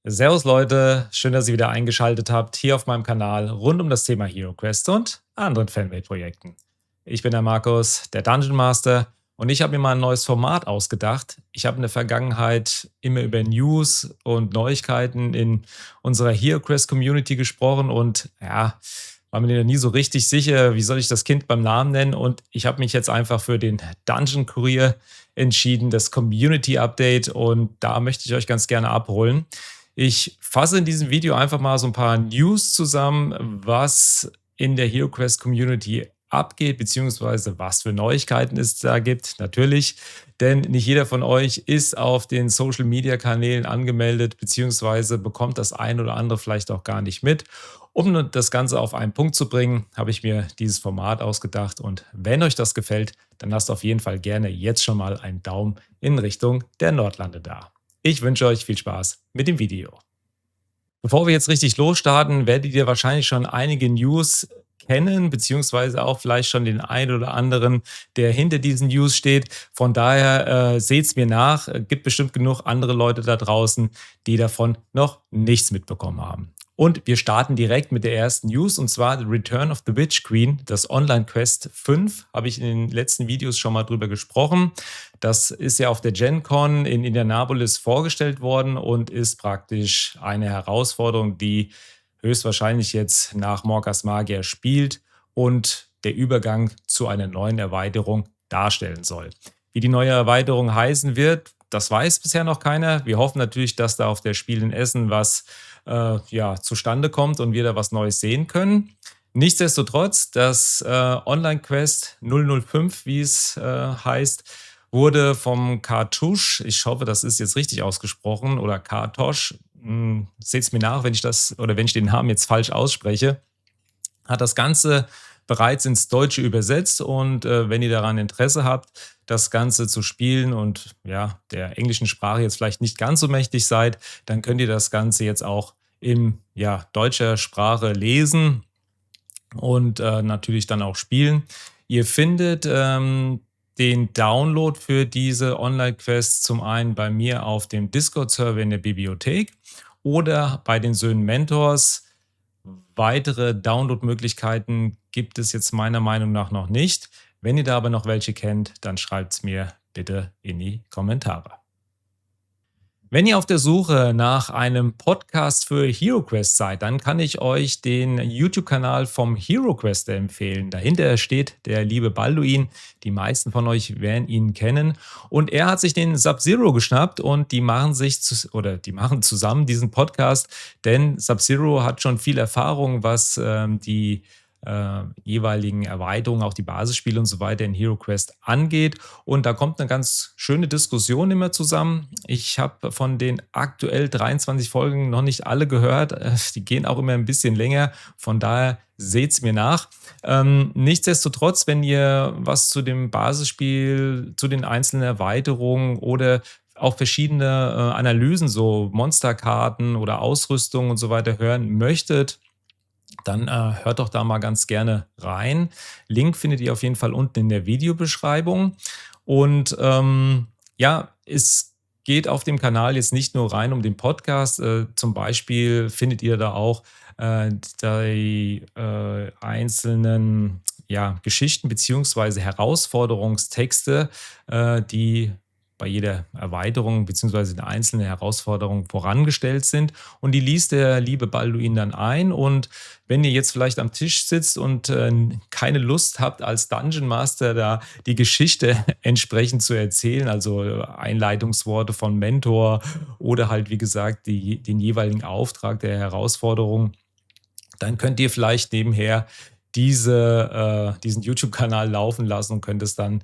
Servus Leute, schön, dass ihr wieder eingeschaltet habt hier auf meinem Kanal rund um das Thema Hero Quest und anderen Fanmade-Projekten. Ich bin der Markus, der Dungeon Master, und ich habe mir mal ein neues Format ausgedacht. Ich habe in der Vergangenheit immer über News und Neuigkeiten in unserer Hero Quest Community gesprochen und ja, war mir nie so richtig sicher, wie soll ich das Kind beim Namen nennen, und ich habe mich jetzt einfach für den Dungeon Kurier entschieden, das Community Update, und da möchte ich euch ganz gerne abholen. Ich fasse in diesem Video einfach mal so ein paar News zusammen, was in der HeroQuest Community abgeht, beziehungsweise was für Neuigkeiten es da gibt, natürlich. Denn nicht jeder von euch ist auf den Social-Media-Kanälen angemeldet, beziehungsweise bekommt das ein oder andere vielleicht auch gar nicht mit. Um das Ganze auf einen Punkt zu bringen, habe ich mir dieses Format ausgedacht. Und wenn euch das gefällt, dann lasst auf jeden Fall gerne jetzt schon mal einen Daumen in Richtung der Nordlande da. Ich wünsche euch viel Spaß mit dem Video. Bevor wir jetzt richtig losstarten, werdet ihr wahrscheinlich schon einige News kennen, beziehungsweise auch vielleicht schon den einen oder anderen, der hinter diesen News steht. Von daher seht es mir nach. Es gibt bestimmt genug andere Leute da draußen, die davon noch nichts mitbekommen haben. Und wir starten direkt mit der ersten News, und zwar The Return of the Witch Queen, das Online Quest 5. Habe ich in den letzten Videos schon mal drüber gesprochen. Das ist ja auf der Gen Con in Indianapolis vorgestellt worden und ist praktisch eine Herausforderung, die höchstwahrscheinlich jetzt nach Morkas Magier spielt und der Übergang zu einer neuen Erweiterung darstellen soll. Wie die neue Erweiterung heißen wird, das weiß bisher noch keiner. Wir hoffen natürlich, dass da auf der Spiel in Essen was zustande kommt und wir da was Neues sehen können. Nichtsdestotrotz, das Online-Quest 005, wie es heißt, wurde vom Kartusch, ich hoffe, das ist jetzt richtig ausgesprochen, oder Kartosch, seht es mir nach, wenn ich das oder wenn ich den Namen jetzt falsch ausspreche, hat das Ganze bereits ins Deutsche übersetzt, und wenn ihr daran Interesse habt, das Ganze zu spielen und ja, der englischen Sprache jetzt vielleicht nicht ganz so mächtig seid, dann könnt ihr das Ganze jetzt auch in deutscher Sprache lesen und natürlich dann auch spielen. Ihr findet den Download für diese Online-Quests zum einen bei mir auf dem Discord-Server in der Bibliothek oder bei den Söhnen Mentors. Weitere Download-Möglichkeiten gibt es jetzt meiner Meinung nach noch nicht. Wenn ihr da aber noch welche kennt, dann schreibt es mir bitte in die Kommentare. Wenn ihr auf der Suche nach einem Podcast für HeroQuest seid, dann kann ich euch den YouTube-Kanal vom HeroQuester empfehlen. Dahinter steht der liebe Balduin. Die meisten von euch werden ihn kennen. Und er hat sich den Sub-Zero geschnappt, und die machen zusammen diesen Podcast, denn Sub-Zero hat schon viel Erfahrung, was die jeweiligen Erweiterungen, auch die Basisspiele und so weiter in HeroQuest angeht. Und da kommt eine ganz schöne Diskussion immer zusammen. Ich habe von den aktuell 23 Folgen noch nicht alle gehört. Die gehen auch immer ein bisschen länger. Von daher seht es mir nach. Nichtsdestotrotz, wenn ihr was zu dem Basisspiel, zu den einzelnen Erweiterungen oder auch verschiedene Analysen, so Monsterkarten oder Ausrüstung und so weiter hören möchtet, dann hört doch da mal ganz gerne rein. Link findet ihr auf jeden Fall unten in der Videobeschreibung. Und es geht auf dem Kanal jetzt nicht nur rein um den Podcast. Zum Beispiel findet ihr da auch die einzelnen Geschichten bzw. Herausforderungstexte, die bei jeder Erweiterung bzw. der einzelnen Herausforderung vorangestellt sind. Und die liest der liebe Balduin dann ein. Und wenn ihr jetzt vielleicht am Tisch sitzt und keine Lust habt, als Dungeon Master da die Geschichte entsprechend zu erzählen, also Einleitungsworte von Mentor oder halt, wie gesagt, den jeweiligen Auftrag der Herausforderung, dann könnt ihr vielleicht nebenher diesen YouTube-Kanal laufen lassen und könnt es dann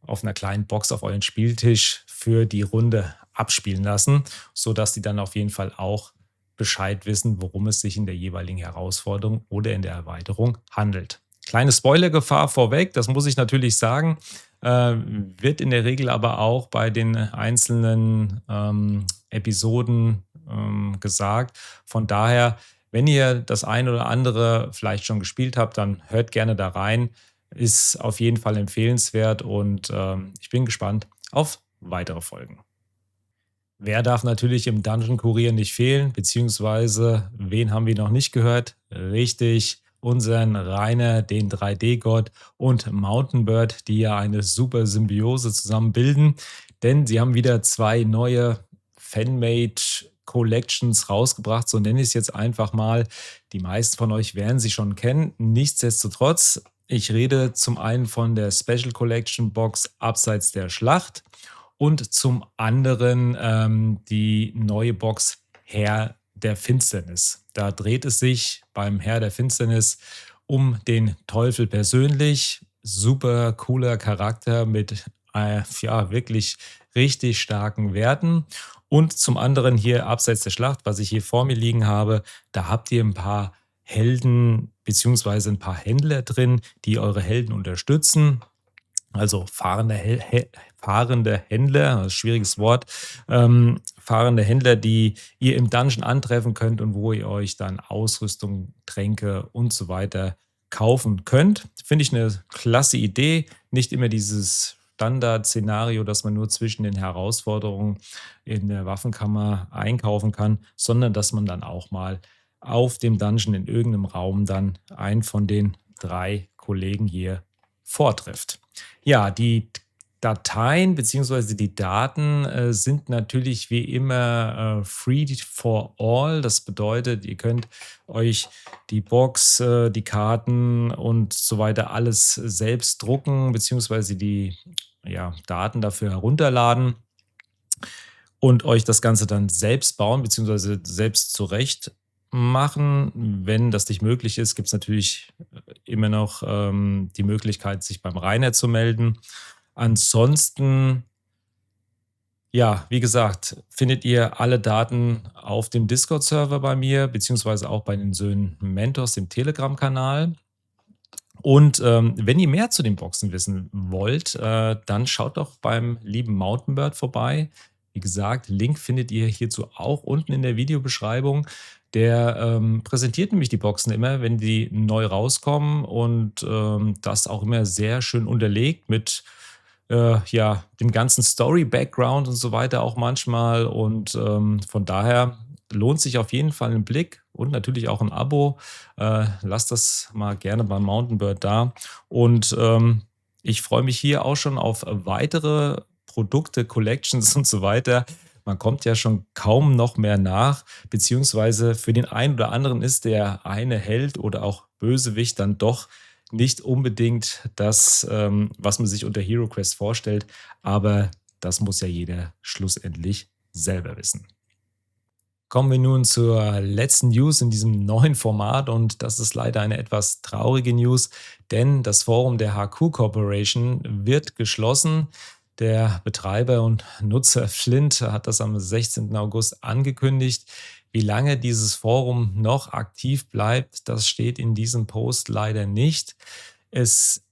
auf einer kleinen Box auf euren Spieltisch für die Runde abspielen lassen, sodass die dann auf jeden Fall auch Bescheid wissen, worum es sich in der jeweiligen Herausforderung oder in der Erweiterung handelt. Kleine Spoilergefahr vorweg, das muss ich natürlich sagen, wird in der Regel aber auch bei den einzelnen Episoden gesagt. Von daher, wenn ihr das eine oder andere vielleicht schon gespielt habt, dann hört gerne da rein. Ist auf jeden Fall empfehlenswert, und ich bin gespannt auf weitere Folgen. Wer darf natürlich im Dungeon Kurier nicht fehlen, beziehungsweise wen haben wir noch nicht gehört? Richtig, unseren Rainer, den 3D-Gott und Mountain Bird, die ja eine super Symbiose zusammen bilden, denn sie haben wieder zwei neue Fanmade Collections rausgebracht, so nenne ich es jetzt einfach mal. Die meisten von euch werden sie schon kennen. Nichtsdestotrotz, ich rede zum einen von der Special Collection Box Abseits der Schlacht und zum anderen die neue Box Herr der Finsternis. Da dreht es sich beim Herr der Finsternis um den Teufel persönlich. Super cooler Charakter mit ja, wirklich richtig starken Werten. Und zum anderen hier abseits der Schlacht, was ich hier vor mir liegen habe, da habt ihr ein paar Helden beziehungsweise ein paar Händler drin, die eure Helden unterstützen. Also fahrende Händler, schwieriges Wort, fahrende Händler, die ihr im Dungeon antreffen könnt und wo ihr euch dann Ausrüstung, Tränke und so weiter kaufen könnt. Finde ich eine klasse Idee. Nicht immer dieses Standard-Szenario, dass man nur zwischen den Herausforderungen in der Waffenkammer einkaufen kann, sondern dass man dann auch mal auf dem Dungeon in irgendeinem Raum dann einen von den drei Kollegen hier vortrifft. Ja, die Dateien beziehungsweise die Daten sind natürlich wie immer free for all. Das bedeutet, ihr könnt euch die Box, die Karten und so weiter alles selbst drucken beziehungsweise die ja, Daten dafür herunterladen und euch das Ganze dann selbst bauen beziehungsweise selbst zurecht machen. Wenn das nicht möglich ist, gibt es natürlich immer noch die Möglichkeit, sich beim Rainer zu melden. Ansonsten, ja, wie gesagt, findet ihr alle Daten auf dem Discord-Server bei mir, beziehungsweise auch bei den Söhnen Mentors, dem Telegram-Kanal. Und wenn ihr mehr zu den Boxen wissen wollt, dann schaut doch beim lieben Mountainbird vorbei. Wie gesagt, Link findet ihr hierzu auch unten in der Videobeschreibung. Der präsentiert nämlich die Boxen immer, wenn die neu rauskommen und das auch immer sehr schön unterlegt mit ja, dem ganzen Story-Background und so weiter auch manchmal. Und von daher lohnt sich auf jeden Fall ein Blick und natürlich auch ein Abo. Lasst das mal gerne beim Mountainbird da. Und ich freue mich hier auch schon auf weitere Produkte, Collections und so weiter. Man kommt ja schon kaum noch mehr nach, beziehungsweise für den einen oder anderen ist der eine Held oder auch Bösewicht dann doch nicht unbedingt das, was man sich unter Hero Quest vorstellt, aber das muss ja jeder schlussendlich selber wissen. Kommen wir nun zur letzten News in diesem neuen Format und das ist leider eine etwas traurige News, denn das Forum der HQ Corporation wird geschlossen. Der Betreiber und Nutzer Flint hat das am 16. August angekündigt. Wie lange dieses Forum noch aktiv bleibt, das steht in diesem Post leider nicht. Es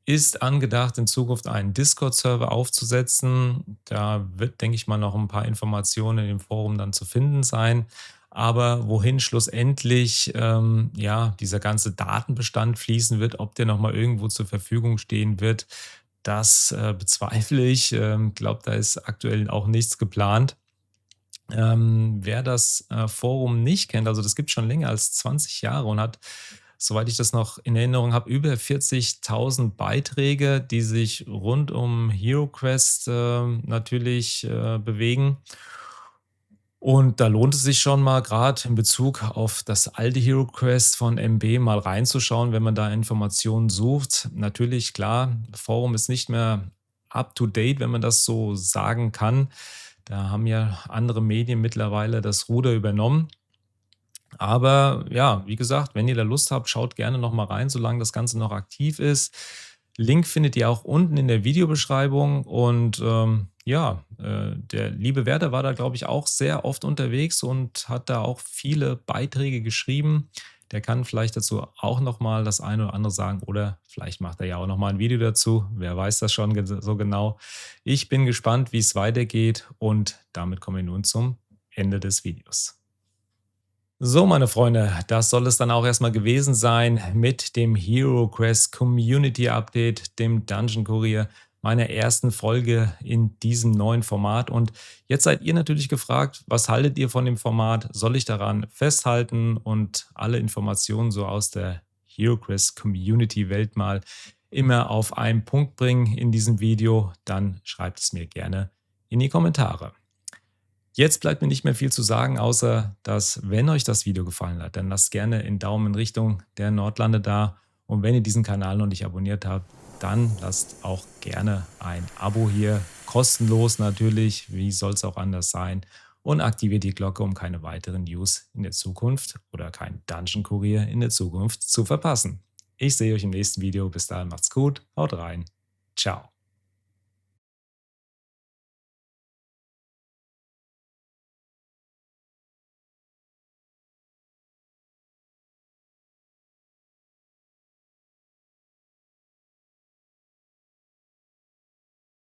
ist angedacht, in Zukunft einen Discord-Server aufzusetzen. Da wird, denke ich mal, noch ein paar Informationen in dem Forum dann zu finden sein. Aber wohin schlussendlich ja, dieser ganze Datenbestand fließen wird, ob der nochmal irgendwo zur Verfügung stehen wird, das bezweifle ich. Ich glaube, da ist aktuell auch nichts geplant. Wer das Forum nicht kennt, also das gibt schon länger als 20 Jahre und hat, soweit ich das noch in Erinnerung habe, über 40.000 Beiträge, die sich rund um HeroQuest natürlich bewegen. Und da lohnt es sich schon mal, gerade in Bezug auf das alte HeroQuest von MB mal reinzuschauen, wenn man da Informationen sucht. Natürlich, klar, Forum ist nicht mehr up to date, wenn man das so sagen kann. Da haben ja andere Medien mittlerweile das Ruder übernommen. Aber ja, wie gesagt, wenn ihr da Lust habt, schaut gerne noch mal rein, solange das Ganze noch aktiv ist. Link findet ihr auch unten in der Videobeschreibung. Und ja, der liebe Werder war da, glaube ich, auch sehr oft unterwegs und hat da auch viele Beiträge geschrieben. Der kann vielleicht dazu auch noch mal das eine oder andere sagen oder vielleicht macht er ja auch noch mal ein Video dazu. Wer weiß das schon so genau. Ich bin gespannt, wie es weitergeht und damit kommen wir nun zum Ende des Videos. So, meine Freunde, das soll es dann auch erstmal gewesen sein mit dem Hero Quest Community Update, dem Dungeon Kurier. meiner ersten Folge in diesem neuen Format. Und jetzt seid ihr natürlich gefragt, was haltet ihr von dem Format? Soll ich daran festhalten und alle Informationen so aus der HeroQuest Community Welt mal immer auf einen Punkt bringen in diesem Video? Dann schreibt es mir gerne in die Kommentare. Jetzt bleibt mir nicht mehr viel zu sagen, außer dass, wenn euch das Video gefallen hat, dann lasst gerne einen Daumen in Richtung der Nordlande da. Und wenn ihr diesen Kanal noch nicht abonniert habt, dann lasst auch gerne ein Abo hier, kostenlos natürlich, wie soll es auch anders sein, und aktiviert die Glocke, um keine weiteren News in der Zukunft oder keinen Dungeon-Kurier in der Zukunft zu verpassen. Ich sehe euch im nächsten Video. Bis dahin macht's gut, haut rein, ciao.